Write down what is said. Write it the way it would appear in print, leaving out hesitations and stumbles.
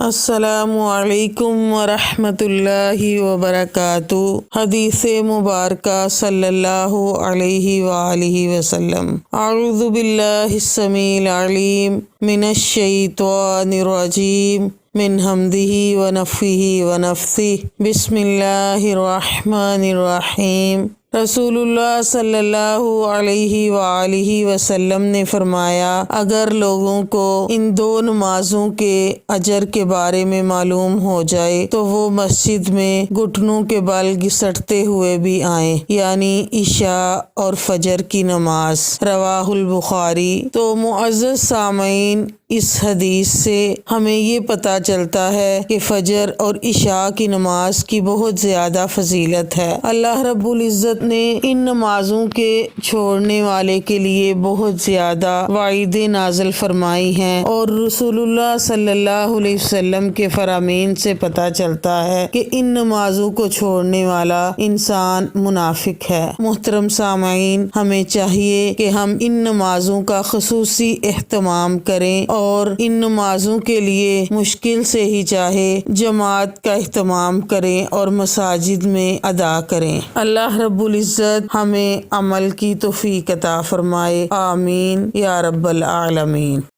السلام علیکم ورحمۃ اللہ وبرکاتہ۔ حدیث مبارکہ صلی اللہ علیہ وآلہ وسلم۔ اعوذ باللہ السمیع العلیم من الشیطان الرجیم من حمدہ ونفخہ ونفثہ۔ بسم اللہ الرحمن الرحیم۔ رسول اللہ صلی اللہ علیہ وآلہ وسلم نے فرمایا، اگر لوگوں کو ان دو نمازوں کے اجر کے بارے میں معلوم ہو جائے تو وہ مسجد میں گھٹنوں کے بل گھسٹتے ہوئے بھی آئیں، یعنی عشاء اور فجر کی نماز۔ رواہ البخاری۔ تو معزز سامعین، اس حدیث سے ہمیں یہ پتہ چلتا ہے کہ فجر اور عشاء کی نماز کی بہت زیادہ فضیلت ہے۔ اللہ رب العزت نے ان نمازوں کے چھوڑنے والے کے لیے بہت زیادہ وعیدیں نازل فرمائی ہیں، اور رسول اللہ صلی اللہ علیہ وسلم کے فرامین سے پتہ چلتا ہے کہ ان نمازوں کو چھوڑنے والا انسان منافق ہے۔ محترم سامعین، ہمیں چاہیے کہ ہم ان نمازوں کا خصوصی اہتمام کریں اور ان نمازوں کے لیے مشکل سے ہی چاہے جماعت کا اہتمام کریں اور مساجد میں ادا کریں۔ اللہ رب العزت ہمیں عمل کی توفیق عطا فرمائے، آمین یا رب العالمین۔